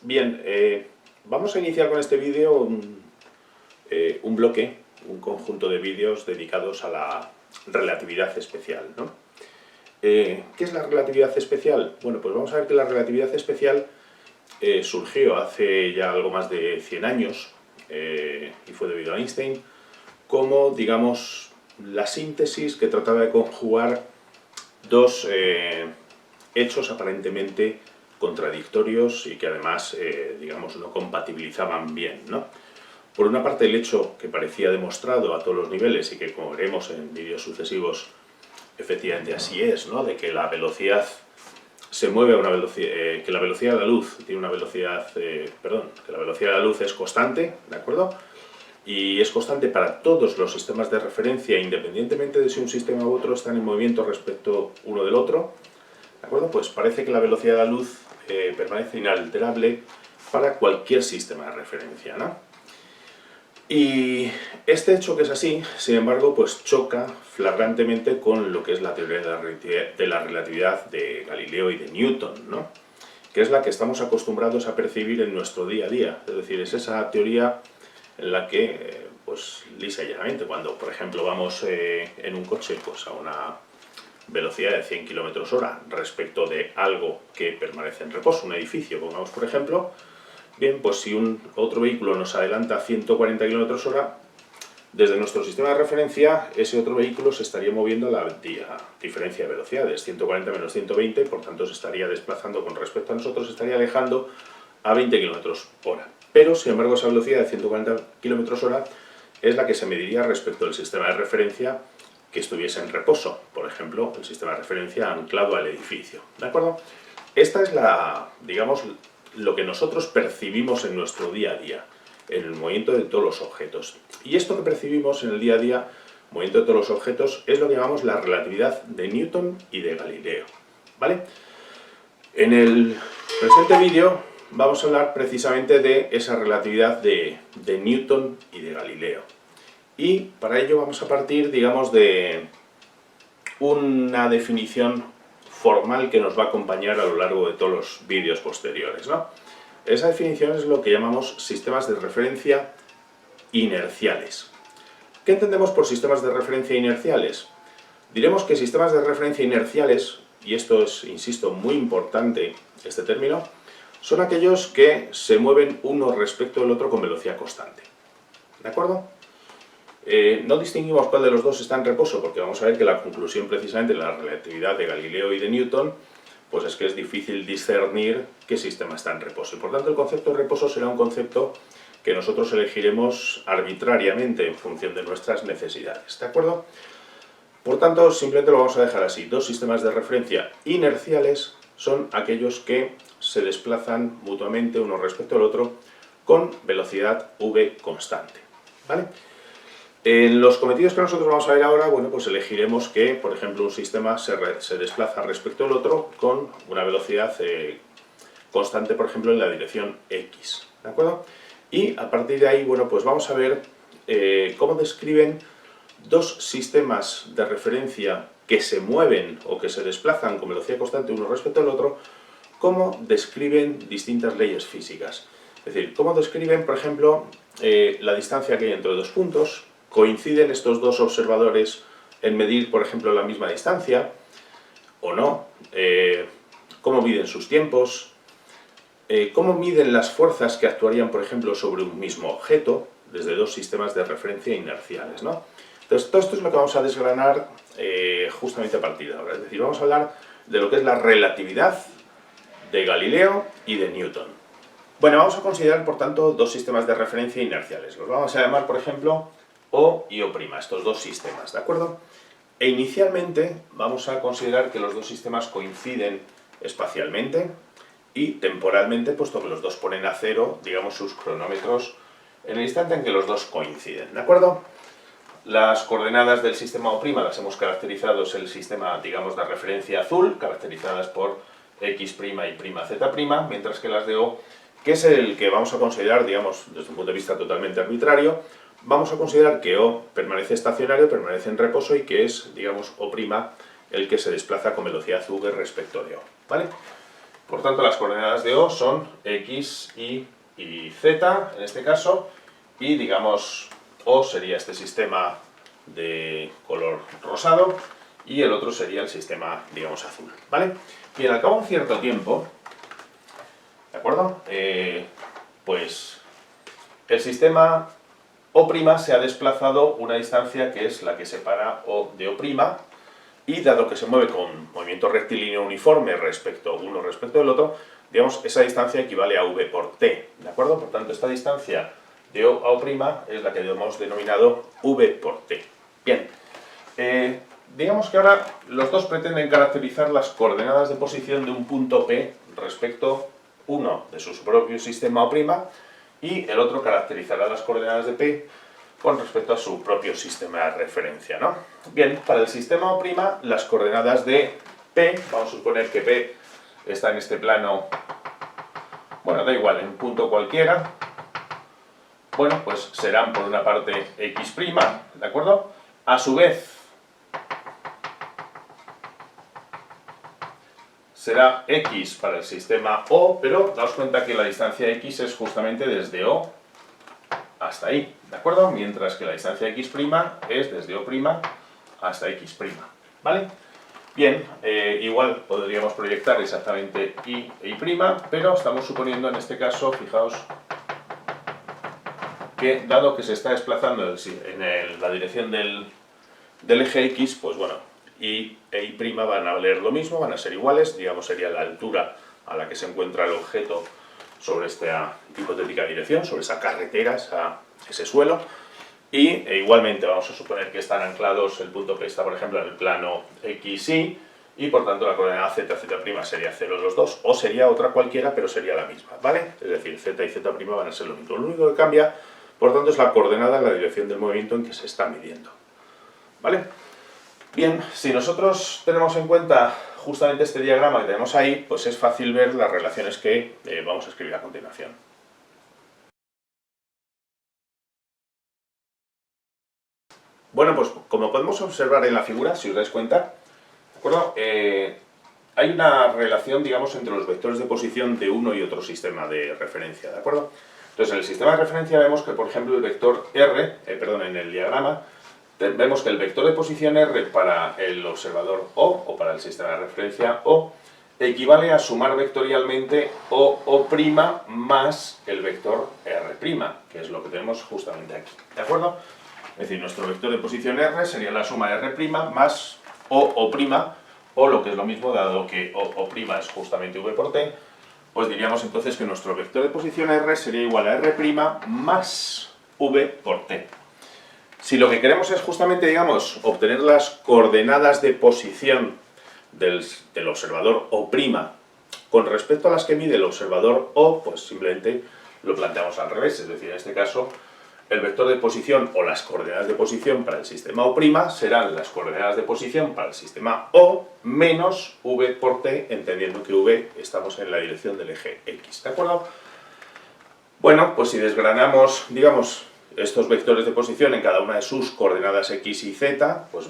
Bien, vamos a iniciar con este vídeo un bloque, un conjunto de vídeos dedicados a la relatividad especial, ¿no? ¿Qué es la relatividad especial? Bueno, pues vamos a ver que la relatividad especial surgió hace ya algo más de 100 años y fue debido a Einstein como, digamos, la síntesis que trataba de conjugar dos hechos aparentemente contradictorios y que además, digamos, no compatibilizaban bien, ¿no? Por una parte, el hecho que parecía demostrado a todos los niveles y que, como veremos en vídeos sucesivos, efectivamente así es, ¿no? De que la velocidad se mueve a una velocidad, que la velocidad de la luz tiene una velocidad, que la velocidad de la luz es constante, ¿de acuerdo? Y es constante para todos los sistemas de referencia, independientemente de si un sistema u otro están en movimiento respecto uno del otro, ¿de acuerdo? Pues parece que la velocidad de la luz permanece inalterable para cualquier sistema de referencia, ¿no? Y este hecho que es así, sin embargo, pues choca flagrantemente con lo que es la teoría de la relatividad de Galileo y de Newton, ¿no? Que es la que estamos acostumbrados a percibir en nuestro día a día. Es decir, es esa teoría en la que, pues lisa y llanamente, cuando por ejemplo vamos en un coche pues, a una velocidad de 100 km/h respecto de algo que permanece en reposo, un edificio, pongamos por ejemplo, bien, pues si otro vehículo nos adelanta a 140 km/h, desde nuestro sistema de referencia, ese otro vehículo se estaría moviendo a la diferencia de velocidades, 140 menos 120, por tanto se estaría desplazando con respecto a nosotros, se estaría alejando a 20 km/h. Pero, sin embargo, esa velocidad de 140 km/h es la que se mediría respecto al sistema de referencia que estuviese en reposo, por ejemplo, el sistema de referencia anclado al edificio, ¿de acuerdo? Esta es digamos, lo que nosotros percibimos en nuestro día a día, en el movimiento de todos los objetos. Y esto que percibimos en el día a día, movimiento de todos los objetos, es lo que llamamos la relatividad de Newton y de Galileo, ¿vale? En el presente vídeo vamos a hablar precisamente de esa relatividad de Newton y de Galileo. Y para ello vamos a partir, digamos, de una definición formal que nos va a acompañar a lo largo de todos los vídeos posteriores, ¿no? Esa definición es lo que llamamos sistemas de referencia inerciales. ¿Qué entendemos por sistemas de referencia inerciales? Diremos que sistemas de referencia inerciales, y esto es, insisto, muy importante este término, son aquellos que se mueven uno respecto del otro con velocidad constante. ¿De acuerdo? No distinguimos cuál de los dos está en reposo, porque vamos a ver que la conclusión precisamente de la relatividad de Galileo y de Newton, pues es que es difícil discernir qué sistema está en reposo. Y por tanto el concepto de reposo será un concepto que nosotros elegiremos arbitrariamente en función de nuestras necesidades. ¿De acuerdo? Por tanto, simplemente lo vamos a dejar así. Dos sistemas de referencia inerciales son aquellos que se desplazan mutuamente uno respecto al otro con velocidad v constante, ¿vale? En los cometidos que nosotros vamos a ver ahora, bueno, pues elegiremos que, por ejemplo, un sistema se desplaza respecto al otro con una velocidad constante, por ejemplo, en la dirección X, ¿de acuerdo? Y a partir de ahí, bueno, pues vamos a ver cómo describen dos sistemas de referencia que se mueven o que se desplazan con velocidad constante uno respecto al otro, cómo describen distintas leyes físicas. Es decir, cómo describen, por ejemplo, la distancia que hay entre dos puntos. ¿Coinciden estos dos observadores en medir, por ejemplo, la misma distancia o no? ¿Cómo miden sus tiempos? ¿Cómo miden las fuerzas que actuarían, por ejemplo, sobre un mismo objeto desde dos sistemas de referencia inerciales, ¿no? Entonces, todo esto es lo que vamos a desgranar justamente a partir de ahora. Es decir, vamos a hablar de lo que es la relatividad de Galileo y de Newton. Bueno, vamos a considerar, por tanto, dos sistemas de referencia inerciales. Los vamos a llamar, por ejemplo, O y O', estos dos sistemas, ¿de acuerdo? E inicialmente vamos a considerar que los dos sistemas coinciden espacialmente y temporalmente, puesto que los dos ponen a cero, digamos, sus cronómetros en el instante en que los dos coinciden, ¿de acuerdo? Las coordenadas del sistema O' las hemos caracterizado, es el sistema, digamos, de referencia azul, caracterizadas por X' y Z', mientras que las de O, que es el que vamos a considerar, digamos, desde un punto de vista totalmente arbitrario, vamos a considerar que O permanece estacionario, permanece en reposo y que es, digamos, O' el que se desplaza con velocidad v respecto de O, ¿vale? Por tanto, las coordenadas de O son X, Y y Z, en este caso, y digamos, O sería este sistema de color rosado, y el otro sería el sistema, digamos, azul, ¿vale? Bien, al cabo de un cierto tiempo, ¿de acuerdo? Pues el sistema O' se ha desplazado una distancia que es la que separa O de O', y dado que se mueve con movimiento rectilíneo uniforme respecto uno respecto del otro, digamos, esa distancia equivale a V por T, ¿de acuerdo? Por tanto, esta distancia de O a O' es la que hemos denominado V por T. Bien, digamos que ahora los dos pretenden caracterizar las coordenadas de posición de un punto P respecto uno de su propio sistema O' y el otro caracterizará las coordenadas de P con respecto a su propio sistema de referencia, ¿no? Bien, para el sistema O', las coordenadas de P, vamos a suponer que P está en este plano, bueno, da igual, en un punto cualquiera, bueno, pues serán por una parte X', ¿de acuerdo? A su vez, será X para el sistema O, pero daos cuenta que la distancia X es justamente desde O hasta ahí, ¿de acuerdo? Mientras que la distancia X' es desde O' hasta X', ¿vale? Bien, igual podríamos proyectar exactamente Y e Y', pero estamos suponiendo en este caso, fijaos, que dado que se está desplazando en la dirección del eje X, pues bueno, Y e Y' van a valer lo mismo, van a ser iguales, digamos sería la altura a la que se encuentra el objeto sobre esta hipotética dirección, sobre esa carretera, ese suelo, y igualmente vamos a suponer que están anclados, el punto P está por ejemplo en el plano XY, y por tanto la coordenada Z, Z' sería 0 los dos, o sería otra cualquiera, pero sería la misma, ¿vale? Es decir, Z y Z' van a ser lo mismo. Lo único que cambia, por tanto, es la coordenada en la dirección del movimiento en que se está midiendo, ¿vale? Bien, si nosotros tenemos en cuenta justamente este diagrama que tenemos ahí, pues es fácil ver las relaciones que vamos a escribir a continuación. Bueno, pues como podemos observar en la figura, si os dais cuenta, ¿de acuerdo? Hay una relación, digamos, entre los vectores de posición de uno y otro sistema de referencia, ¿de acuerdo? Entonces, en el sistema de referencia vemos que, por ejemplo, el vector R, en el diagrama, vemos que el vector de posición R para el observador O para el sistema de referencia O, equivale a sumar vectorialmente O' más el vector R', que es lo que tenemos justamente aquí, ¿de acuerdo? Es decir, nuestro vector de posición R sería la suma de R' más O', o lo que es lo mismo, dado que O' es justamente V por T, pues diríamos entonces que nuestro vector de posición R sería igual a R' más V por T. Si lo que queremos es justamente, digamos, obtener las coordenadas de posición del observador O' con respecto a las que mide el observador O, pues simplemente lo planteamos al revés, es decir, en este caso el vector de posición o las coordenadas de posición para el sistema O' serán las coordenadas de posición para el sistema O menos V por T, entendiendo que V estamos en la dirección del eje X, ¿de acuerdo? Bueno, pues si desgranamos, digamos, estos vectores de posición en cada una de sus coordenadas X y Z, pues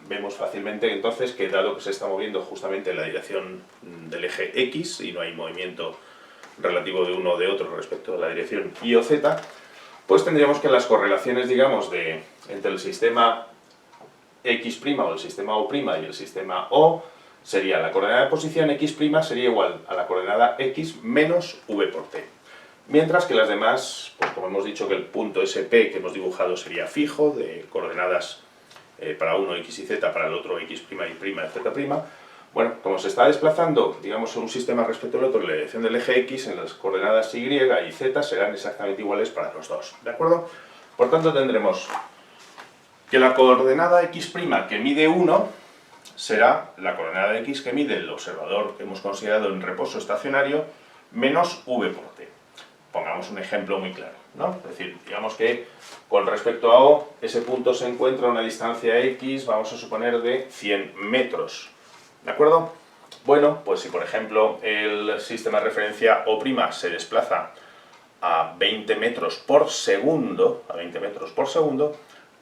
vemos fácilmente entonces que dado que se está moviendo justamente en la dirección del eje X y no hay movimiento relativo de uno o de otro respecto a la dirección Y o Z, pues tendríamos que las correlaciones, digamos, entre el sistema X' o el sistema O' y el sistema O, sería la coordenada de posición X' sería igual a la coordenada X menos V por T. Mientras que las demás, pues como hemos dicho que el punto SP que hemos dibujado sería fijo, de coordenadas para uno X y Z, para el otro X', Y', Z', bueno, como se está desplazando, digamos, un sistema respecto al otro en la dirección del eje X, en las coordenadas Y y Z serán exactamente iguales para los dos, ¿de acuerdo? Por tanto, tendremos que la coordenada X' que mide 1 será la coordenada X que mide el observador que hemos considerado en reposo estacionario menos V por T. Pongamos un ejemplo muy claro, ¿no? Es decir, digamos que con respecto a O, ese punto se encuentra a una distancia X, vamos a suponer, de 100 metros, ¿de acuerdo? Bueno, pues si por ejemplo el sistema de referencia O' se desplaza a 20 metros por segundo,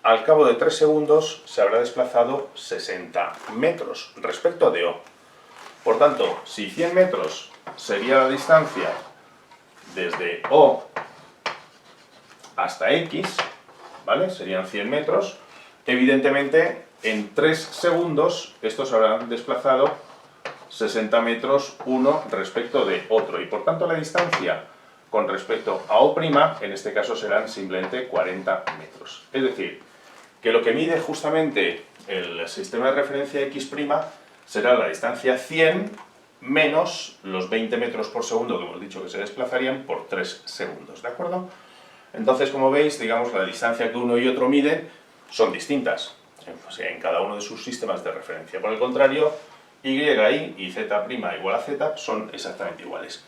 al cabo de 3 segundos se habrá desplazado 60 metros respecto de O. Por tanto, si 100 metros sería la distancia desde O hasta X, ¿vale? Serían 100 metros. Evidentemente, en 3 segundos, estos habrán desplazado 60 metros uno respecto de otro. Y por tanto, la distancia con respecto a O', en este caso serán simplemente 40 metros. Es decir, que lo que mide justamente el sistema de referencia X' será la distancia 100 menos los 20 metros por segundo que hemos dicho que se desplazarían por 3 segundos, ¿de acuerdo? Entonces, como veis, digamos, la distancia que uno y otro miden son distintas en cada uno de sus sistemas de referencia. Por el contrario, Y y Z' igual a Z son exactamente iguales.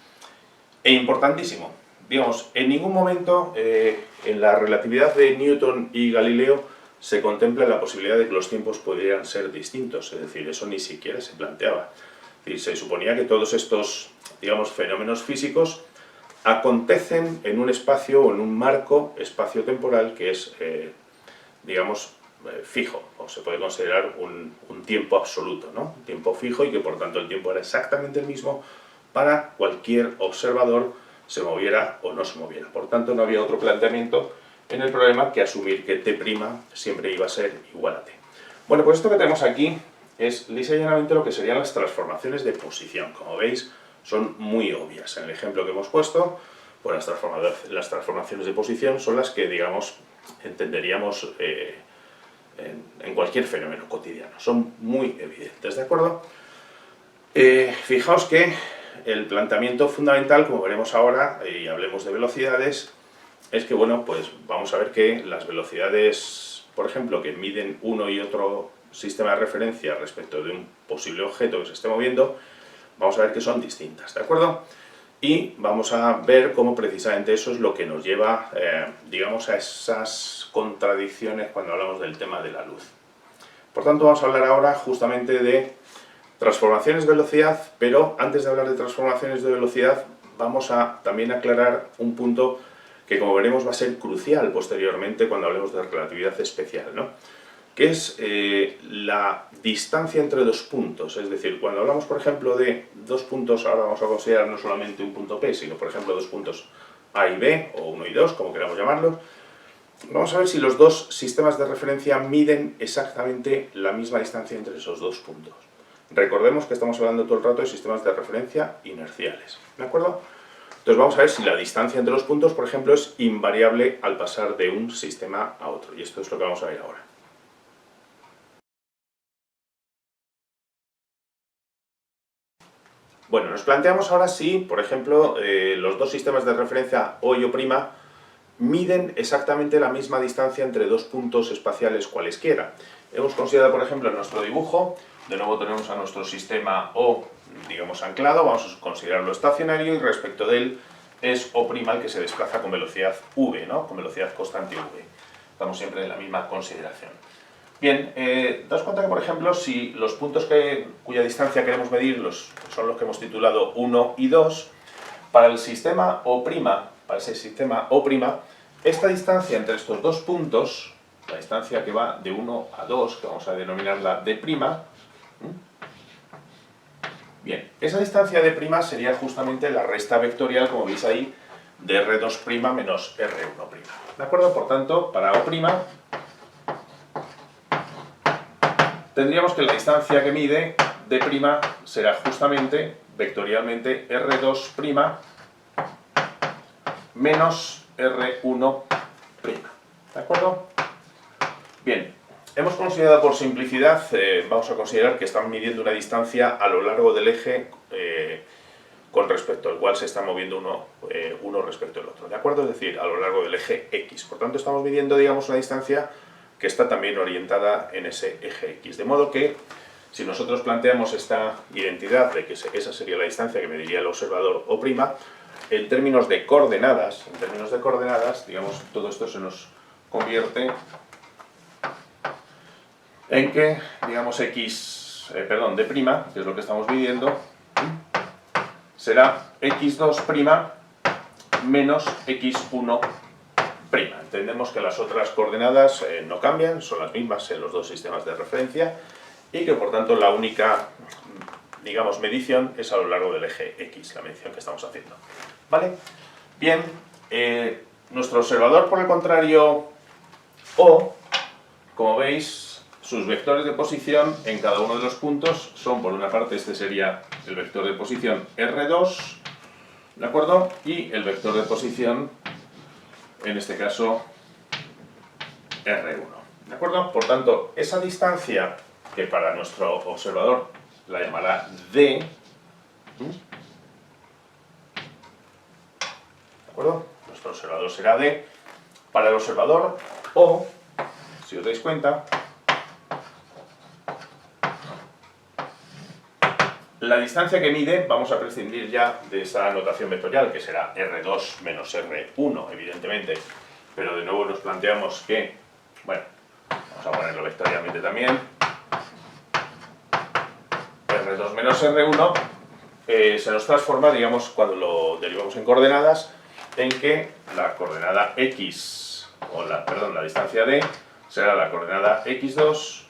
E importantísimo, digamos, en ningún momento en la relatividad de Newton y Galileo se contempla la posibilidad de que los tiempos pudieran ser distintos, es decir, eso ni siquiera se planteaba. Es decir, se suponía que todos estos, digamos, fenómenos físicos acontecen en un espacio o en un marco espacio-temporal que es, digamos, fijo, o se puede considerar un tiempo absoluto, ¿no? Un tiempo fijo y que por tanto el tiempo era exactamente el mismo para cualquier observador, se moviera o no se moviera. Por tanto, no había otro planteamiento en el problema que asumir que T' siempre iba a ser igual a T. Bueno, pues esto que tenemos aquí es lisa y llanamente lo que serían las transformaciones de posición. Como veis, son muy obvias. En el ejemplo que hemos puesto, pues las transformaciones de posición son las que, digamos, entenderíamos en cualquier fenómeno cotidiano. Son muy evidentes, ¿de acuerdo? Fijaos que el planteamiento fundamental, como veremos ahora, y hablemos de velocidades, es que, bueno, pues vamos a ver que las velocidades, por ejemplo, que miden uno y otro sistema de referencia respecto de un posible objeto que se esté moviendo, vamos a ver que son distintas, ¿de acuerdo? Y vamos a ver cómo precisamente eso es lo que nos lleva, digamos, a esas contradicciones cuando hablamos del tema de la luz. Por tanto, vamos a hablar ahora justamente de transformaciones de velocidad, pero antes de hablar de transformaciones de velocidad, vamos a también aclarar un punto que, como veremos, va a ser crucial posteriormente cuando hablemos de relatividad especial, ¿no? Que es la distancia entre dos puntos. Es decir, cuando hablamos, por ejemplo, de dos puntos, ahora vamos a considerar no solamente un punto P, sino, por ejemplo, dos puntos A y B, o 1 y 2, como queramos llamarlos, vamos a ver si los dos sistemas de referencia miden exactamente la misma distancia entre esos dos puntos. Recordemos que estamos hablando todo el rato de sistemas de referencia inerciales, ¿de acuerdo? Entonces vamos a ver si la distancia entre los puntos, por ejemplo, es invariable al pasar de un sistema a otro, y esto es lo que vamos a ver ahora. Bueno, nos planteamos ahora si, por ejemplo, los dos sistemas de referencia O y O' miden exactamente la misma distancia entre dos puntos espaciales cualesquiera. Hemos considerado, por ejemplo, en nuestro dibujo, de nuevo tenemos a nuestro sistema O, digamos, anclado, vamos a considerarlo estacionario y respecto de él es O' el que se desplaza con velocidad v, ¿no? Con velocidad constante v. Estamos siempre en la misma consideración. Bien, daos cuenta que, por ejemplo, si los puntos cuya distancia queremos medir son los que hemos titulado 1 y 2, para el sistema O', para ese sistema O', esta distancia entre estos dos puntos, la distancia que va de 1 a 2, que vamos a denominarla D', bien, esa distancia D' sería justamente la resta vectorial, como veis ahí, de R2' menos R1'. ¿De acuerdo? Por tanto, para O', tendríamos que la distancia que mide D' será justamente, vectorialmente, R2' menos R1'. ¿De acuerdo? Bien, hemos considerado por simplicidad, vamos a considerar que están midiendo una distancia a lo largo del eje con respecto al cual se está moviendo uno respecto al otro. ¿De acuerdo? Es decir, a lo largo del eje X. Por tanto, estamos midiendo, digamos, una distancia que está también orientada en ese eje X. De modo que, si nosotros planteamos esta identidad de que esa sería la distancia que mediría el observador O', en términos de coordenadas, digamos, todo esto se nos convierte en que, digamos, D', que es lo que estamos midiendo, será X2' menos X1'. Entendemos que las otras coordenadas no cambian, son las mismas en los dos sistemas de referencia y que por tanto la única, digamos, medición es a lo largo del eje X, la medición que estamos haciendo. ¿Vale? Bien, nuestro observador, por el contrario, O, como veis, sus vectores de posición en cada uno de los puntos son, por una parte, este sería el vector de posición R2, ¿de acuerdo? Y el vector de posición, en este caso, R1, ¿de acuerdo? Por tanto, esa distancia, que para nuestro observador la llamará D, ¿de acuerdo? Nuestro observador será D. Para el observador O, si os dais cuenta, la distancia que mide, vamos a prescindir ya de esa notación vectorial, que será R2 menos R1, evidentemente, pero de nuevo nos planteamos que, bueno, vamos a ponerlo vectorialmente también, R2 menos R1 se nos transforma, digamos, cuando lo derivamos en coordenadas, en que la coordenada X, la distancia D, será la coordenada X2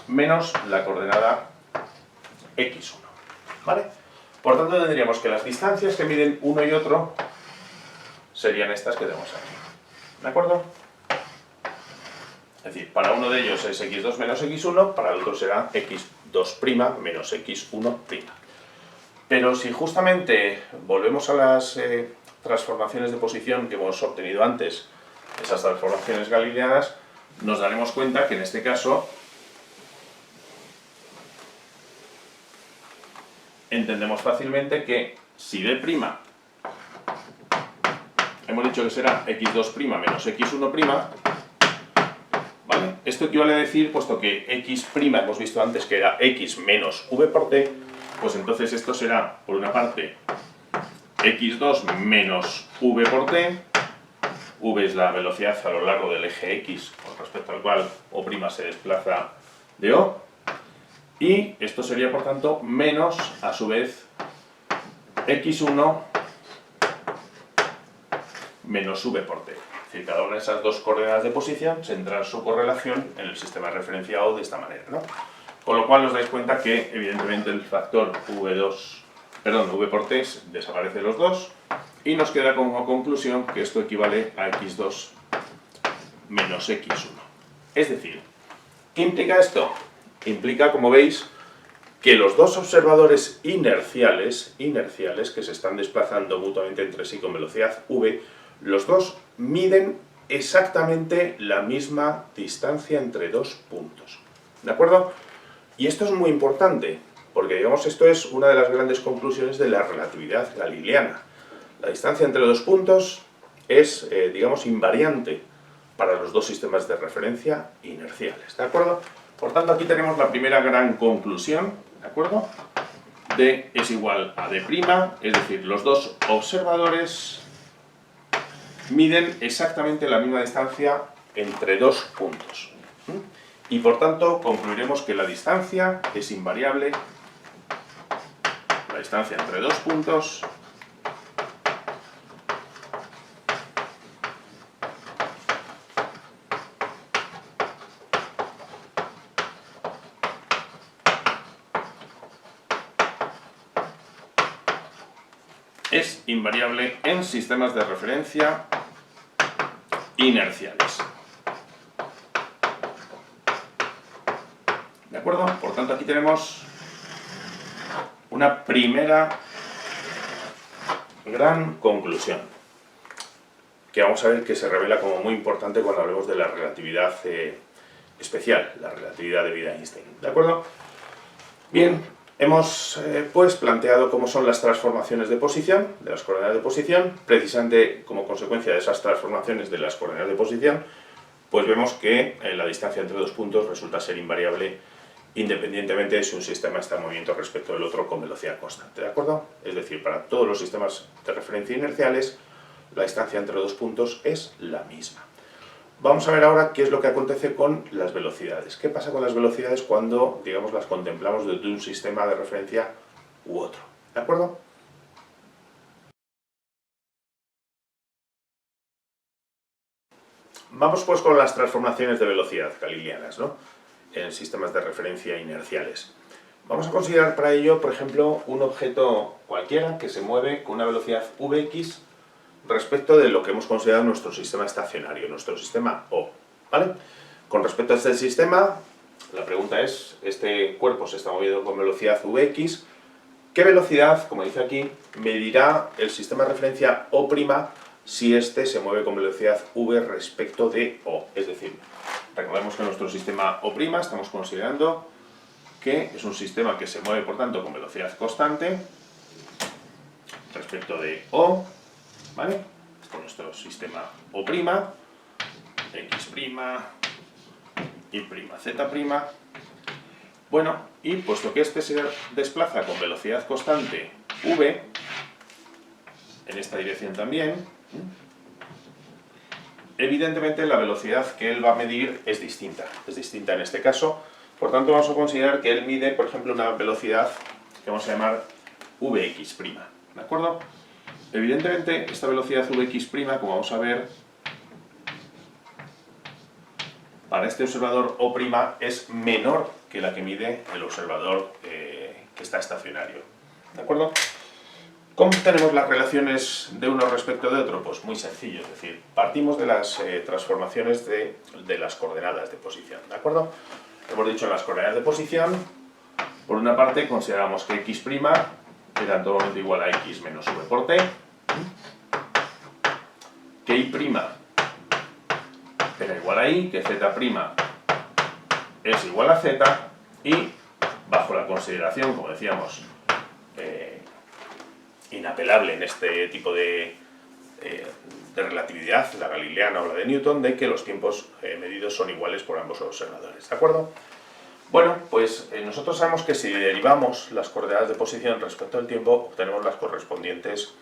menos la coordenada X1, ¿vale? Por tanto, tendríamos que las distancias que miden uno y otro serían estas que tenemos aquí, ¿de acuerdo? Es decir, para uno de ellos es X2 menos X1, para el otro será X2' menos X1'. Pero si justamente volvemos a las transformaciones de posición que hemos obtenido antes, esas transformaciones galileanas, nos daremos cuenta que en este caso entendemos fácilmente que si D', hemos dicho que será X2' menos X1', ¿vale? Esto equivale a decir, puesto que X' hemos visto antes que era X menos V por T, pues entonces esto será, por una parte, X2 menos V por T, V es la velocidad a lo largo del eje X con respecto al cual O' se desplaza de O, y esto sería, por tanto, menos, a su vez, X1 menos V por T. Es decir, cada una de esas dos coordenadas de posición tendrá su correlación en el sistema de referencia O de esta manera, ¿no? Con lo cual os dais cuenta que, evidentemente, el factor V por T desaparece los dos, y nos queda como conclusión que esto equivale a X2 menos X1. Es decir, ¿qué implica esto? Implica, como veis, que los dos observadores inerciales que se están desplazando mutuamente entre sí con velocidad v, los dos miden exactamente la misma distancia entre dos puntos. ¿De acuerdo? Y esto es muy importante, porque digamos esto es una de las grandes conclusiones de la relatividad galileana. La distancia entre dos puntos es, digamos, invariante para los dos sistemas de referencia inerciales. ¿De acuerdo? Por tanto, aquí tenemos la primera gran conclusión, ¿de acuerdo? D es igual a D', es decir, los dos observadores miden exactamente la misma distancia entre dos puntos. Y por tanto, concluiremos que la distancia es invariable, la distancia entre dos puntos es invariable en sistemas de referencia inerciales. ¿De acuerdo? Por tanto, aquí tenemos una primera gran conclusión, que vamos a ver que se revela como muy importante cuando hablemos de la relatividad especial, la relatividad de Vida-Einstein. ¿De acuerdo? Bien, hemos pues planteado cómo son las transformaciones de posición, de las coordenadas de posición. Precisamente como consecuencia de esas transformaciones de las coordenadas de posición, pues vemos que la distancia entre dos puntos resulta ser invariable independientemente de si un sistema está en movimiento respecto del otro con velocidad constante, ¿de acuerdo? Es decir, para todos los sistemas de referencia inerciales, la distancia entre dos puntos es la misma. Vamos a ver ahora qué es lo que acontece con las velocidades. ¿Qué pasa con las velocidades cuando, digamos, las contemplamos desde un sistema de referencia u otro? ¿De acuerdo? Vamos pues con las transformaciones de velocidad galileanas, ¿no?, en sistemas de referencia inerciales. Vamos a considerar para ello, por ejemplo, un objeto cualquiera que se mueve con una velocidad Vx respecto de lo que hemos considerado nuestro sistema estacionario, nuestro sistema O, ¿vale? Con respecto a este sistema, la pregunta es, este cuerpo se está moviendo con velocidad Vx, ¿qué velocidad, como dice aquí, medirá el sistema de referencia O' si este se mueve con velocidad v respecto de O? Es decir, recordemos que nuestro sistema O' estamos considerando que es un sistema que se mueve, por tanto, con velocidad constante respecto de O, ¿vale? Este es nuestro sistema O', X', Y', Z'. Bueno, y puesto que este se desplaza con velocidad constante v, en esta dirección también, evidentemente la velocidad que él va a medir es distinta en este caso. Por tanto, vamos a considerar que él mide, por ejemplo, una velocidad que vamos a llamar Vx', ¿de acuerdo? Evidentemente, esta velocidad Vx', como vamos a ver, para este observador O' es menor que la que mide el observador que está estacionario, ¿de acuerdo? ¿Cómo tenemos las relaciones de uno respecto de otro? Pues muy sencillo, es decir, partimos de las transformaciones de las coordenadas de posición, ¿de acuerdo? Hemos dicho las coordenadas de posición, por una parte consideramos que x' era en todo momento igual a x menos v por t, que y' era igual a y, que z' es igual a z, y bajo la consideración, como decíamos, inapelable en este tipo de relatividad, la galileana o la de Newton, de que los tiempos medidos son iguales por ambos observadores, ¿de acuerdo? Bueno, pues nosotros sabemos que si derivamos las coordenadas de posición respecto al tiempo, obtenemos las correspondientes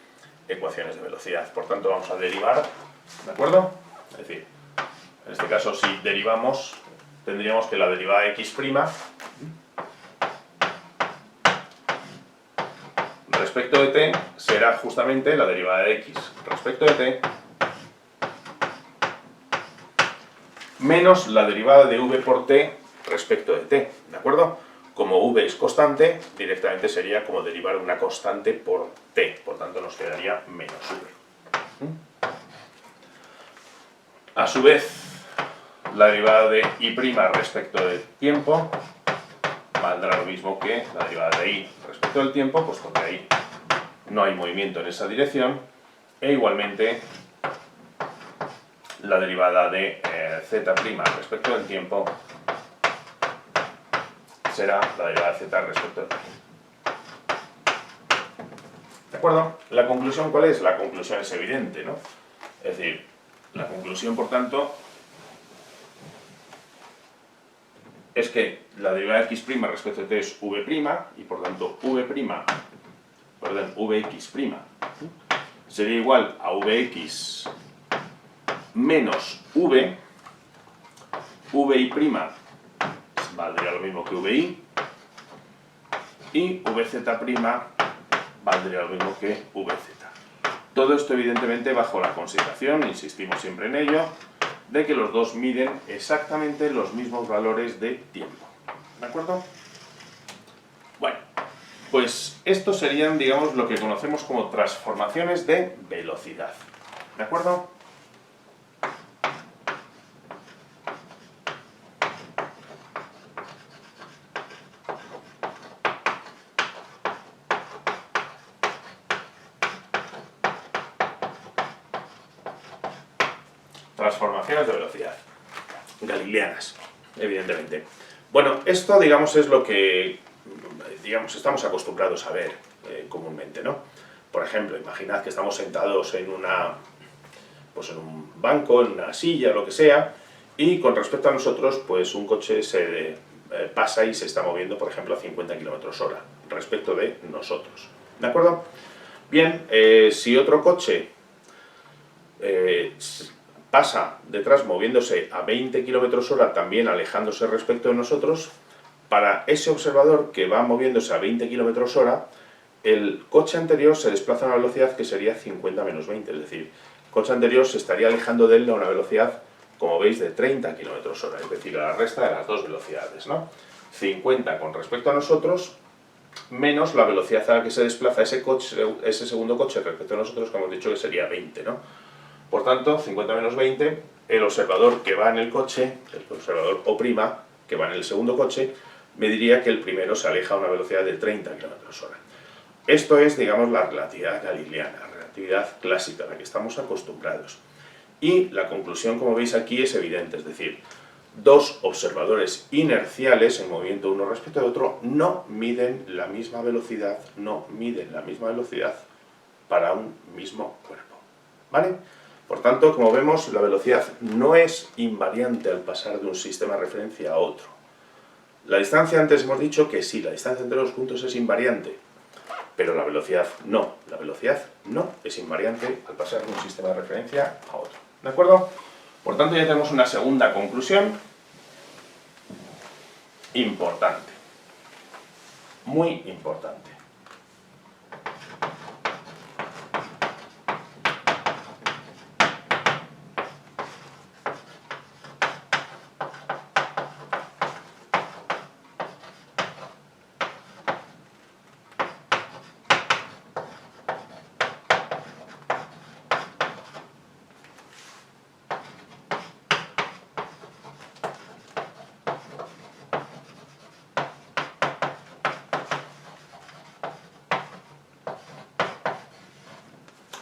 ecuaciones de velocidad. Por tanto, vamos a derivar, ¿de acuerdo? Es decir, en este caso, si derivamos, tendríamos que la derivada de x' respecto de t será justamente la derivada de x respecto de t menos la derivada de v por t respecto de t, ¿de acuerdo? Como v es constante, directamente sería como derivar una constante por t, por tanto nos quedaría menos v. A su vez, la derivada de y' respecto del tiempo valdrá lo mismo que la derivada de y respecto del tiempo, puesto que ahí no hay movimiento en esa dirección, e igualmente la derivada de z' respecto del tiempo será la derivada de z respecto del tiempo. ¿De acuerdo? ¿La conclusión cuál es? La conclusión es evidente, ¿no? Es decir, la conclusión, por tanto, es que la derivada de x' respecto de t es v', y por tanto vx' sería igual a vx menos v, vi' valdría lo mismo que vi, y vz' valdría lo mismo que vz. Todo esto evidentemente bajo la consideración, insistimos siempre en ello, de que los dos miden exactamente los mismos valores de tiempo. ¿De acuerdo? Bueno, pues estos serían, digamos, lo que conocemos como transformaciones de velocidad. ¿De acuerdo? Transformaciones de velocidad. Galileanas, evidentemente. Bueno, esto, digamos, es lo que estamos acostumbrados a ver comúnmente, ¿no? Por ejemplo, imaginad que estamos sentados en pues en un banco, en una silla, lo que sea, y con respecto a nosotros, pues un coche se pasa y se está moviendo, por ejemplo, a 50 km/h respecto de nosotros. ¿De acuerdo? Bien, si otro coche pasa detrás moviéndose a 20 km/h, también alejándose respecto de nosotros, para ese observador que va moviéndose a 20 km/h, el coche anterior se desplaza a una velocidad que sería 50 menos 20, es decir, el coche anterior se estaría alejando de él a una velocidad, como veis, de 30 km/h, es decir, a la resta de las dos velocidades, ¿no? 50 con respecto a nosotros, menos la velocidad a la que se desplaza ese segundo coche respecto a nosotros, como hemos dicho que sería 20, ¿no? Por tanto, 50 menos 20, el observador que va en el coche, el observador O', que va en el segundo coche, me diría que el primero se aleja a una velocidad de 30 km/h. Esto es, digamos, la relatividad galileana, la relatividad clásica, a la que estamos acostumbrados. Y la conclusión, como veis aquí, es evidente, es decir, dos observadores inerciales en movimiento uno respecto al otro no miden la misma velocidad, para un mismo cuerpo, ¿vale? Por tanto, como vemos, la velocidad no es invariante al pasar de un sistema de referencia a otro. La distancia, antes hemos dicho que sí, la distancia entre los puntos es invariante, pero la velocidad no es invariante al pasar de un sistema de referencia a otro, ¿de acuerdo? Por tanto, ya tenemos una segunda conclusión importante, muy importante.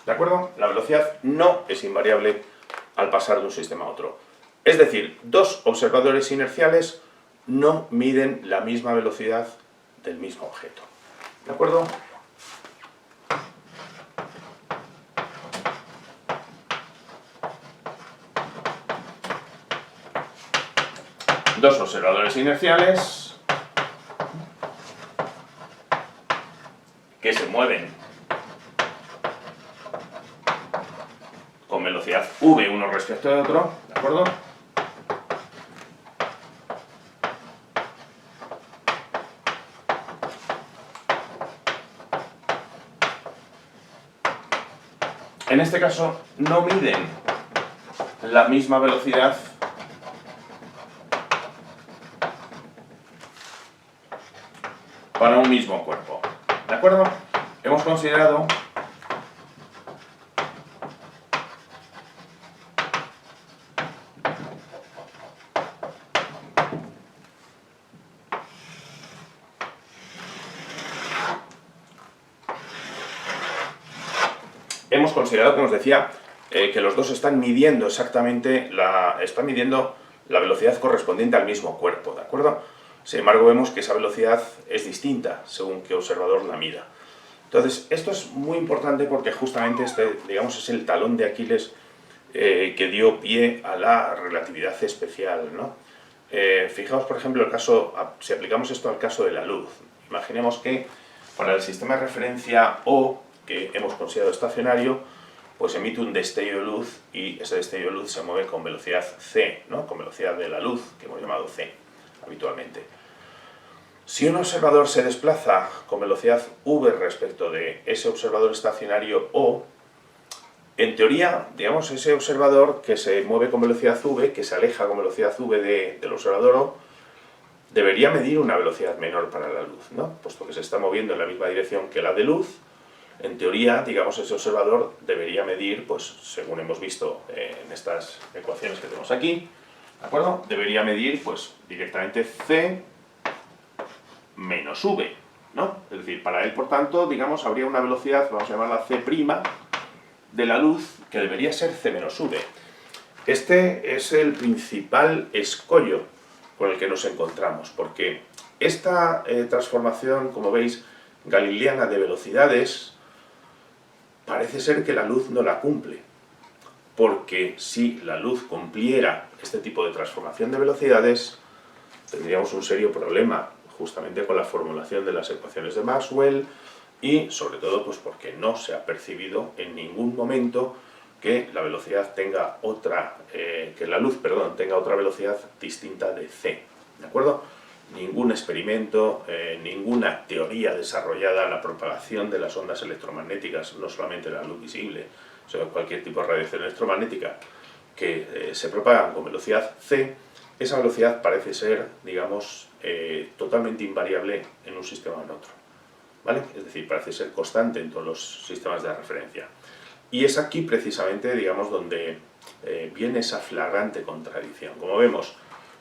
¿De acuerdo? La velocidad no es invariable al pasar de un sistema a otro. Es decir, dos observadores inerciales no miden la misma velocidad del mismo objeto. ¿De acuerdo? Dos observadores inerciales que se mueven con velocidad v uno respecto al otro, ¿de acuerdo? En este caso no miden la misma velocidad para un mismo cuerpo, ¿de acuerdo? Hemos considerado que nos decía que los dos están midiendo exactamente la velocidad correspondiente al mismo cuerpo, ¿de acuerdo? Sin embargo, vemos que esa velocidad es distinta según qué observador la mida. Entonces, esto es muy importante porque justamente este, digamos, es el talón de Aquiles que dio pie a la relatividad especial, ¿no? Fijaos, por ejemplo, si aplicamos esto al caso de la luz. Imaginemos que para el sistema de referencia O, que hemos considerado estacionario, pues emite un destello de luz y ese destello de luz se mueve con velocidad c, ¿no? Con velocidad de la luz, que hemos llamado c habitualmente. Si un observador se desplaza con velocidad v respecto de ese observador estacionario O, en teoría, digamos, ese observador que se mueve con velocidad v, que se aleja con velocidad v del observador O, debería medir una velocidad menor para la luz, ¿no? Puesto que se está moviendo en la misma dirección que la de luz, en teoría, digamos, ese observador debería medir, pues según hemos visto en estas ecuaciones que tenemos aquí, ¿de acuerdo? Debería medir, pues, directamente c menos v, ¿no? Es decir, para él, por tanto, digamos, habría una velocidad, vamos a llamarla c' de la luz, que debería ser c menos v. Este es el principal escollo con el que nos encontramos, porque esta transformación, como veis, galileana de velocidades, parece ser que la luz no la cumple, porque si la luz cumpliera este tipo de transformación de velocidades, tendríamos un serio problema justamente con la formulación de las ecuaciones de Maxwell y sobre todo pues porque no se ha percibido en ningún momento que la velocidad tenga que la luz, perdón, tenga otra velocidad distinta de c, ¿de acuerdo? Ningún experimento, ninguna teoría desarrollada, la propagación de las ondas electromagnéticas, no solamente la luz visible, sino cualquier tipo de radiación electromagnética que se propagan con velocidad c, esa velocidad parece ser, digamos, totalmente invariable en un sistema o en otro, ¿vale? Es decir, parece ser constante en todos los sistemas de referencia. Y es aquí precisamente, digamos, donde viene esa flagrante contradicción. Como vemos,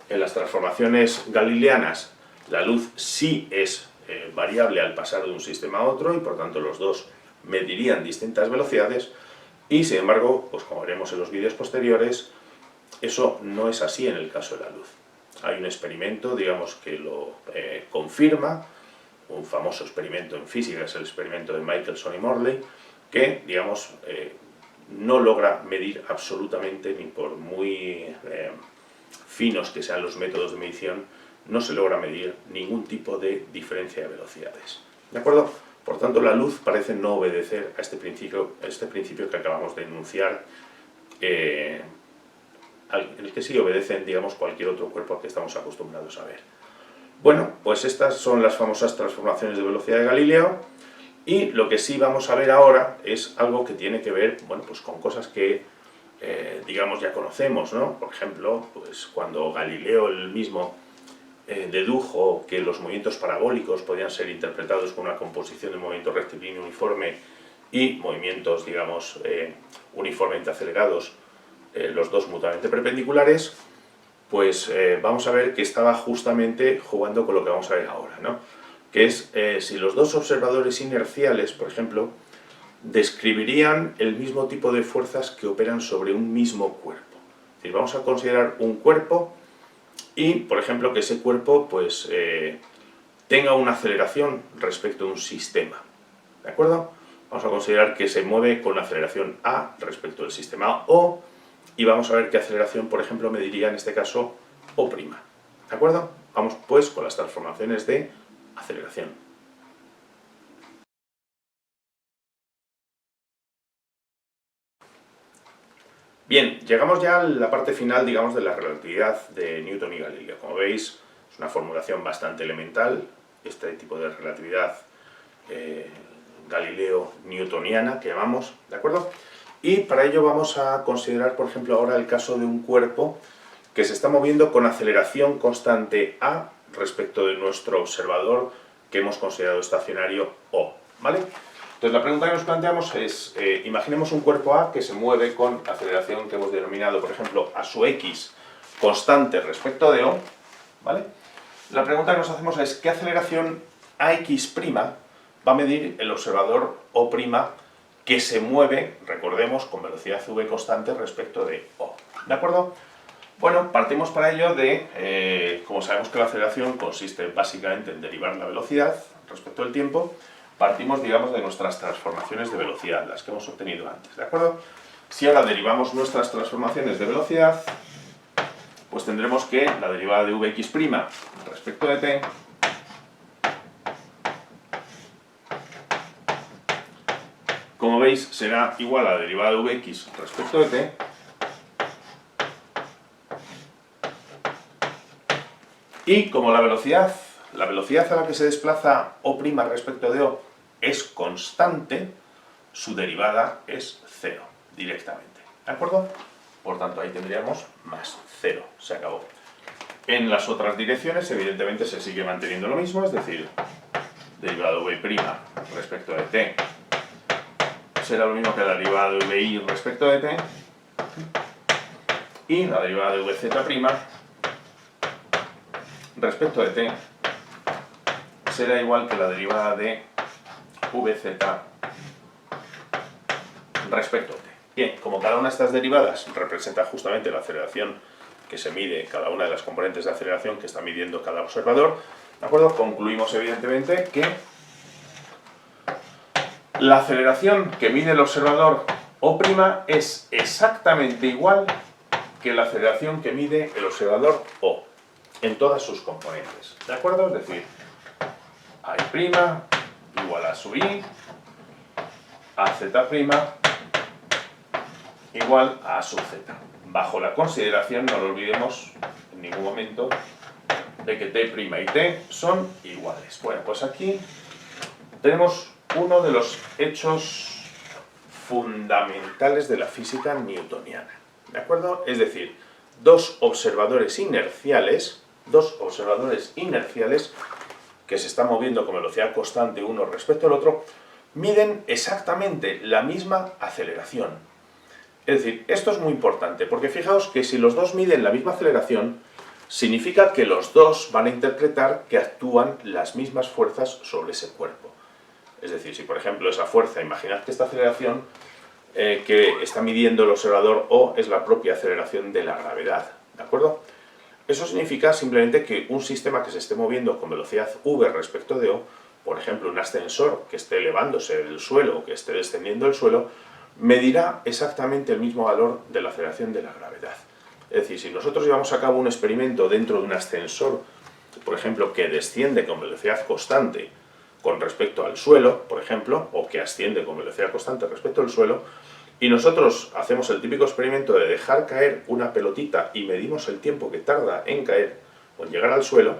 en las transformaciones galileanas la luz sí es variable al pasar de un sistema a otro y por tanto los dos medirían distintas velocidades y sin embargo, pues como veremos en los vídeos posteriores, eso no es así en el caso de la luz. Hay un experimento, digamos, que lo confirma, un famoso experimento en física, es el experimento de Michelson y Morley, que, digamos, no logra medir absolutamente, ni por muy finos que sean los métodos de medición, no se logra medir ningún tipo de diferencia de velocidades. ¿De acuerdo? Por tanto, la luz parece no obedecer a este principio que acabamos de enunciar, el que sí obedecen, digamos, cualquier otro cuerpo al que estamos acostumbrados a ver. Bueno, pues estas son las famosas transformaciones de velocidad de Galileo, y lo que sí vamos a ver ahora es algo que tiene que ver, bueno, pues con cosas que, digamos, ya conocemos, ¿no? Por ejemplo, pues cuando Galileo él mismo dedujo que los movimientos parabólicos podían ser interpretados con una composición de movimiento rectilíneo uniforme y movimientos, digamos, uniformemente acelerados, los dos mutuamente perpendiculares, pues vamos a ver que estaba justamente jugando con lo que vamos a ver ahora, ¿no? Que es si los dos observadores inerciales, por ejemplo, describirían el mismo tipo de fuerzas que operan sobre un mismo cuerpo. Es decir, vamos a considerar un cuerpo y, por ejemplo, que ese cuerpo pues, tenga una aceleración respecto a un sistema. ¿De acuerdo? Vamos a considerar que se mueve con la aceleración A respecto al sistema O, y vamos a ver qué aceleración, por ejemplo, mediría en este caso O'. ¿De acuerdo? Vamos pues con las transformaciones de aceleración. Bien, llegamos ya a la parte final, digamos, de la relatividad de Newton y Galileo. Como veis, es una formulación bastante elemental, este tipo de relatividad Galileo-newtoniana que llamamos, ¿de acuerdo? Y para ello vamos a considerar, por ejemplo, ahora el caso de un cuerpo que se está moviendo con aceleración constante A respecto de nuestro observador que hemos considerado estacionario O, ¿vale? Entonces la pregunta que nos planteamos es, imaginemos un cuerpo A que se mueve con aceleración que hemos denominado, por ejemplo, a su X constante respecto de O, ¿vale? La pregunta que nos hacemos es, ¿qué aceleración AX' va a medir el observador O' que se mueve, recordemos, con velocidad v constante respecto de O? ¿De acuerdo? Bueno, partimos para ello de, como sabemos que la aceleración consiste básicamente en derivar la velocidad respecto al tiempo, partimos, digamos, de nuestras transformaciones de velocidad, las que hemos obtenido antes, ¿de acuerdo? Si ahora derivamos nuestras transformaciones de velocidad, pues tendremos que la derivada de Vx' respecto de t como veis será igual a la derivada de Vx respecto de t y como la velocidad a la que se desplaza O' respecto de O es constante, su derivada es 0 directamente, ¿de acuerdo? Por tanto ahí tendríamos más 0, se acabó. En las otras direcciones evidentemente se sigue manteniendo lo mismo, es decir, derivada de V' respecto de t será lo mismo que la derivada de VI respecto de t y la derivada de Vz' respecto de t será igual que la derivada de Vz respecto a t. Bien, como cada una de estas derivadas representa justamente la aceleración que se mide, cada una de las componentes de aceleración que está midiendo cada observador, ¿de acuerdo? Concluimos evidentemente que la aceleración que mide el observador O' es exactamente igual que la aceleración que mide el observador O, en todas sus componentes, ¿de acuerdo? Es decir, A' igual a sub i, AZ' igual a sub z, bajo la consideración, no lo olvidemos en ningún momento, de que t' y t son iguales. Bueno, pues aquí tenemos uno de los hechos fundamentales de la física newtoniana, ¿de acuerdo? Es decir, dos observadores inerciales que se están moviendo con velocidad constante uno respecto al otro, miden exactamente la misma aceleración. Es decir, esto es muy importante, porque fijaos que si los dos miden la misma aceleración, significa que los dos van a interpretar que actúan las mismas fuerzas sobre ese cuerpo. Es decir, si por ejemplo esa fuerza, imaginad que esta aceleración que está midiendo el observador O es la propia aceleración de la gravedad, ¿de acuerdo? Eso significa simplemente que un sistema que se esté moviendo con velocidad v respecto de O, por ejemplo un ascensor que esté elevándose del suelo o que esté descendiendo del suelo, medirá exactamente el mismo valor de la aceleración de la gravedad. Es decir, si nosotros llevamos a cabo un experimento dentro de un ascensor, por ejemplo, que desciende con velocidad constante con respecto al suelo, por ejemplo, o que asciende con velocidad constante respecto al suelo, y nosotros hacemos el típico experimento de dejar caer una pelotita y medimos el tiempo que tarda en caer o en llegar al suelo,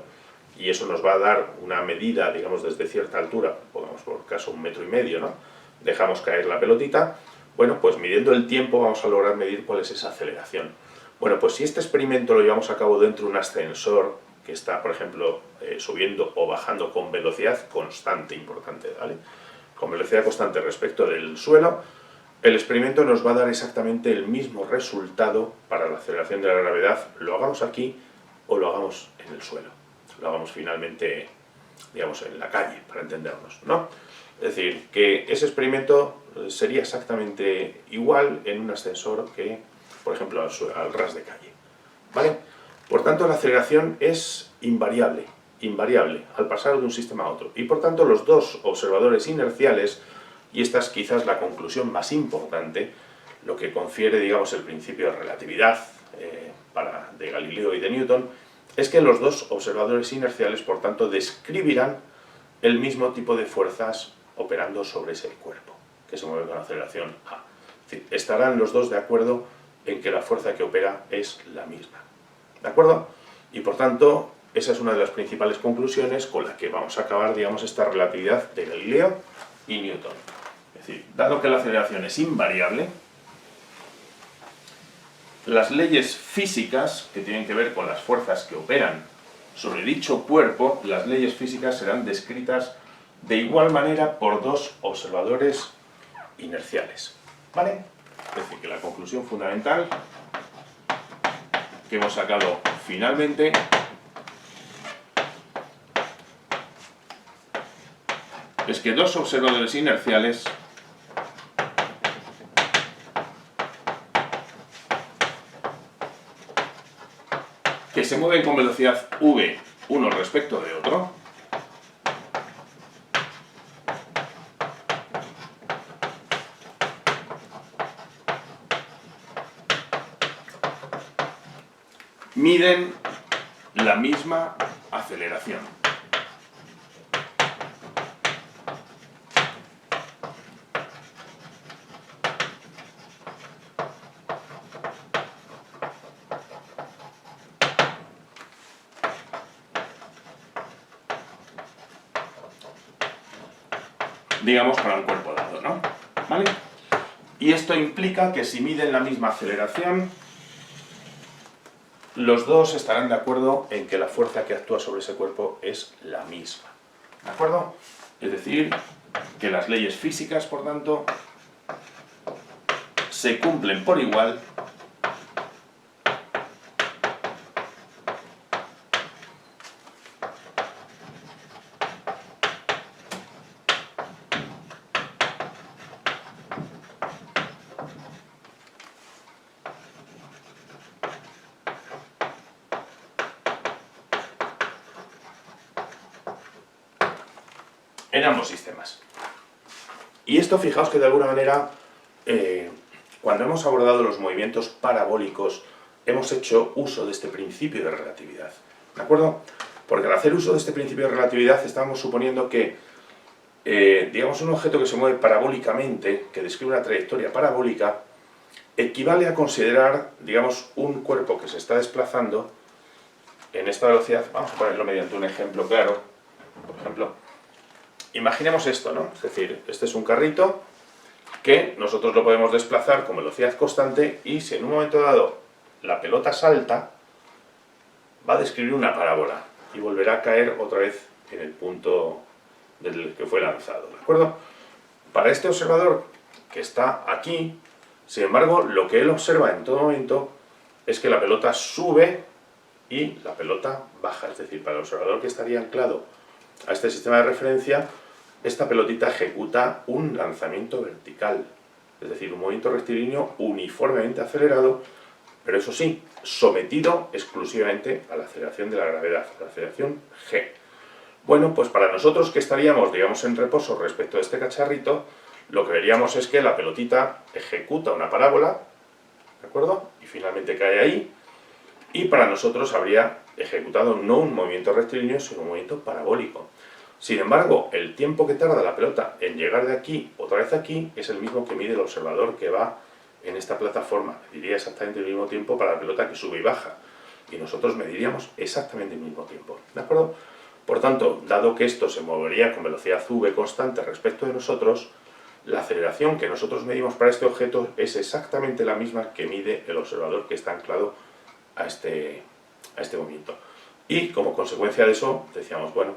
y eso nos va a dar una medida, digamos, desde cierta altura, pongamos por caso 1,5 metros, ¿no? Dejamos caer la pelotita, bueno, pues midiendo el tiempo vamos a lograr medir cuál es esa aceleración. Bueno, pues si este experimento lo llevamos a cabo dentro de un ascensor que está, por ejemplo, subiendo o bajando con velocidad constante, importante, ¿vale? Con velocidad constante respecto del suelo, el experimento nos va a dar exactamente el mismo resultado para la aceleración de la gravedad, lo hagamos aquí o lo hagamos en el suelo. Lo hagamos finalmente, digamos, en la calle, para entendernos, ¿no? Es decir, que ese experimento sería exactamente igual en un ascensor que, por ejemplo, al ras de calle, ¿vale? Por tanto, la aceleración es invariable al pasar de un sistema a otro. Y por tanto, los dos observadores inerciales, y esta es quizás la conclusión más importante, lo que confiere, digamos, el principio de relatividad de Galileo y de Newton, es que los dos observadores inerciales, por tanto, describirán el mismo tipo de fuerzas operando sobre ese cuerpo, que se mueve con aceleración a. Es decir, estarán los dos de acuerdo en que la fuerza que opera es la misma. ¿De acuerdo? Y por tanto, esa es una de las principales conclusiones con la que vamos a acabar, digamos, esta relatividad de Galileo y Newton. Es decir, dado que la aceleración es invariable, las leyes físicas que tienen que ver con las fuerzas que operan sobre dicho cuerpo, las leyes físicas serán descritas de igual manera por dos observadores inerciales. ¿Vale? Es decir, que la conclusión fundamental que hemos sacado finalmente es que dos observadores inerciales que se mueven con velocidad v uno respecto de otro miden la misma aceleración. Digamos para un cuerpo dado, ¿no? ¿Vale? Y esto implica que si miden la misma aceleración, los dos estarán de acuerdo en que la fuerza que actúa sobre ese cuerpo es la misma. ¿De acuerdo? Es decir, que las leyes físicas, por tanto, se cumplen por igual en ambos sistemas. Y esto, fijaos que de alguna manera, cuando hemos abordado los movimientos parabólicos, hemos hecho uso de este principio de relatividad. ¿De acuerdo? Porque al hacer uso de este principio de relatividad estamos suponiendo que, digamos, un objeto que se mueve parabólicamente, que describe una trayectoria parabólica, equivale a considerar, digamos, un cuerpo que se está desplazando en esta velocidad. Vamos a ponerlo mediante un ejemplo claro. Por ejemplo, imaginemos esto, ¿no? Es decir, este es un carrito que nosotros lo podemos desplazar con velocidad constante y si en un momento dado la pelota salta, va a describir una parábola y volverá a caer otra vez en el punto del que fue lanzado, ¿de acuerdo? Para este observador que está aquí, sin embargo, lo que él observa en todo momento es que la pelota sube y la pelota baja, es decir, para el observador que estaría anclado a este sistema de referencia, esta pelotita ejecuta un lanzamiento vertical, es decir, un movimiento rectilíneo uniformemente acelerado, pero eso sí, sometido exclusivamente a la aceleración de la gravedad, la aceleración g. Bueno, pues para nosotros que estaríamos, digamos, en reposo respecto a este cacharrito, lo que veríamos es que la pelotita ejecuta una parábola, ¿de acuerdo? Y finalmente cae ahí, y para nosotros habría ejecutado no un movimiento rectilíneo, sino un movimiento parabólico. Sin embargo, el tiempo que tarda la pelota en llegar de aquí otra vez aquí es el mismo que mide el observador que va en esta plataforma. Mediría exactamente el mismo tiempo para la pelota que sube y baja. Y nosotros mediríamos exactamente el mismo tiempo, ¿de acuerdo? Por tanto, dado que esto se movería con velocidad v constante respecto de nosotros, la aceleración que nosotros medimos para este objeto es exactamente la misma que mide el observador que está anclado a este movimiento. Y como consecuencia de eso, decíamos, bueno,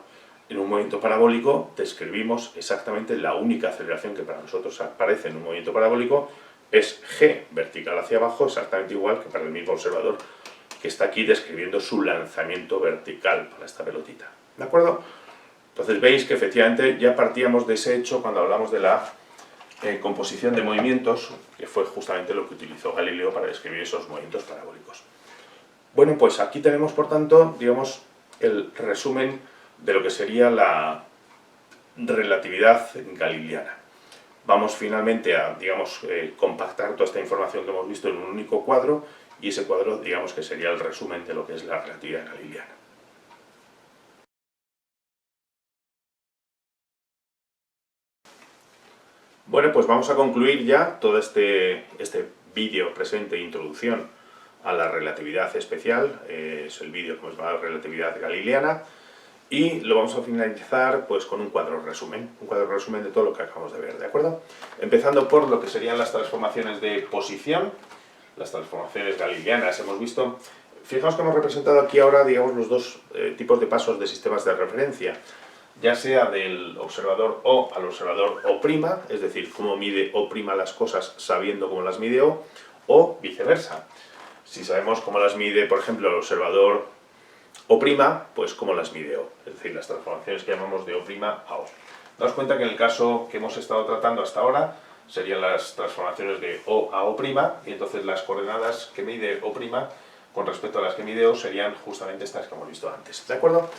en un movimiento parabólico describimos exactamente la única aceleración que para nosotros aparece en un movimiento parabólico, es g vertical hacia abajo, exactamente igual que para el mismo observador que está aquí describiendo su lanzamiento vertical para esta pelotita. ¿De acuerdo? Entonces veis que efectivamente ya partíamos de ese hecho cuando hablamos de la composición de movimientos, que fue justamente lo que utilizó Galileo para describir esos movimientos parabólicos. Bueno, pues aquí tenemos, por tanto, digamos, el resumen de lo que sería la relatividad galileana. Vamos finalmente a, digamos, compactar toda esta información que hemos visto en un único cuadro, y ese cuadro, digamos, que sería el resumen de lo que es la relatividad galileana. Bueno, pues vamos a concluir ya todo este vídeo presente de introducción a la relatividad especial, es el vídeo que hemos llamado relatividad galileana, y lo vamos a finalizar pues con un cuadro resumen de todo lo que acabamos de ver, ¿de acuerdo? Empezando por lo que serían las transformaciones de posición, las transformaciones galileanas. Hemos visto, fijaos que hemos representado aquí ahora, digamos, los dos tipos de pasos de sistemas de referencia, ya sea del observador O al observador O', es decir, cómo mide O' las cosas sabiendo cómo las mide o viceversa. Si sabemos cómo las mide, por ejemplo, el observador O', pues cómo las mide O, es decir, las transformaciones que llamamos de O' a O. Daos cuenta que en el caso que hemos estado tratando hasta ahora serían las transformaciones de O a O', y entonces las coordenadas que mide O' con respecto a las que mide O serían justamente estas que hemos visto antes, ¿de acuerdo?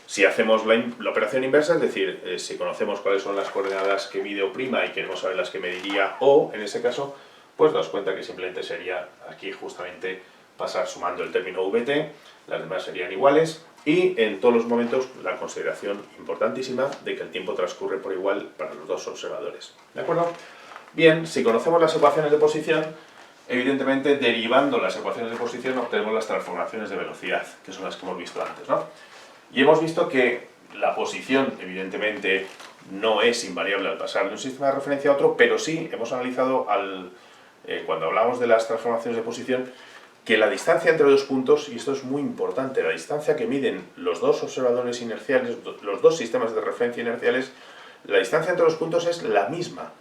Si hacemos la operación inversa, es decir, si conocemos cuáles son las coordenadas que mide O' y queremos saber las que mediría O, en ese caso, pues daos cuenta que simplemente sería aquí justamente pasar sumando el término vt, las demás serían iguales, y en todos los momentos la consideración importantísima de que el tiempo transcurre por igual para los dos observadores, ¿de acuerdo? Bien, si conocemos las ecuaciones de posición, evidentemente derivando las ecuaciones de posición obtenemos las transformaciones de velocidad, que son las que hemos visto antes, ¿no? Y hemos visto que la posición, evidentemente, no es invariable al pasar de un sistema de referencia a otro, pero sí hemos analizado, cuando hablamos de las transformaciones de posición, que la distancia entre dos puntos, y esto es muy importante, la distancia que miden los dos observadores inerciales, los dos sistemas de referencia inerciales, la distancia entre los puntos es la misma,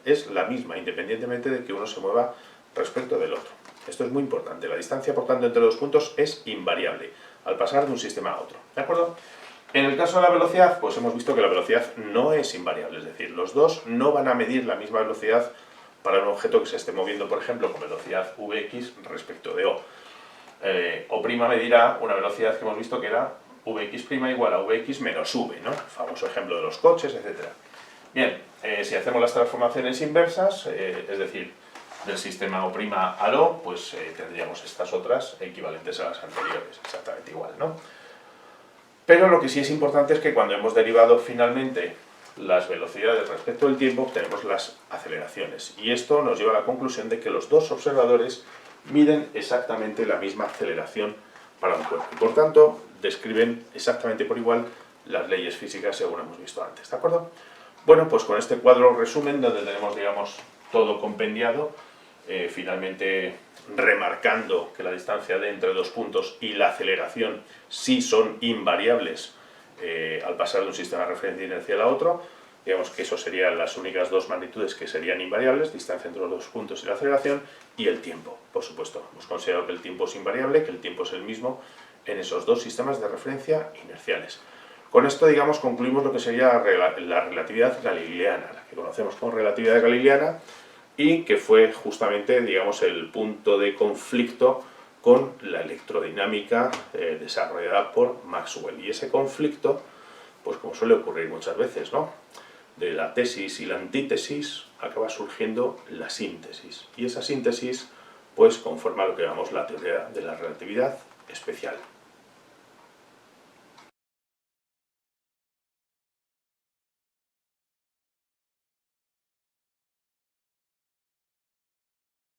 independientemente de que uno se mueva respecto del otro. Esto es muy importante, la distancia, por tanto, entre dos puntos es invariable al pasar de un sistema a otro, ¿de acuerdo? En el caso de la velocidad, pues hemos visto que la velocidad no es invariable, es decir, los dos no van a medir la misma velocidad para un objeto que se esté moviendo, por ejemplo, con velocidad vx respecto de O. O' medirá una velocidad que hemos visto que era vx' igual a vx menos v, ¿no? El famoso ejemplo de los coches, etc. Bien, si hacemos las transformaciones inversas, es decir, del sistema O' al O, pues tendríamos estas otras equivalentes a las anteriores, exactamente igual, ¿no? Pero lo que sí es importante es que cuando hemos derivado finalmente las velocidades respecto del tiempo, obtenemos las aceleraciones. Y esto nos lleva a la conclusión de que los dos observadores miden exactamente la misma aceleración para un cuerpo. Y por tanto, describen exactamente por igual las leyes físicas según hemos visto antes, ¿de acuerdo? Bueno, pues con este cuadro resumen, donde tenemos, digamos, todo compendiado, finalmente remarcando que la distancia de entre dos puntos y la aceleración sí son invariables al pasar de un sistema de referencia inercial a otro. Digamos que eso serían las únicas dos magnitudes que serían invariables, distancia entre los dos puntos y la aceleración, y el tiempo, por supuesto. Hemos considerado que el tiempo es invariable, que el tiempo es el mismo en esos dos sistemas de referencia inerciales. Con esto, digamos, concluimos lo que sería la relatividad galileana, la que conocemos como relatividad galileana, y que fue justamente, digamos, el punto de conflicto con la electrodinámica desarrollada por Maxwell. Y ese conflicto, pues como suele ocurrir muchas veces, ¿no?, de la tesis y la antítesis acaba surgiendo la síntesis. Y esa síntesis, pues, conforma lo que llamamos la teoría de la relatividad especial.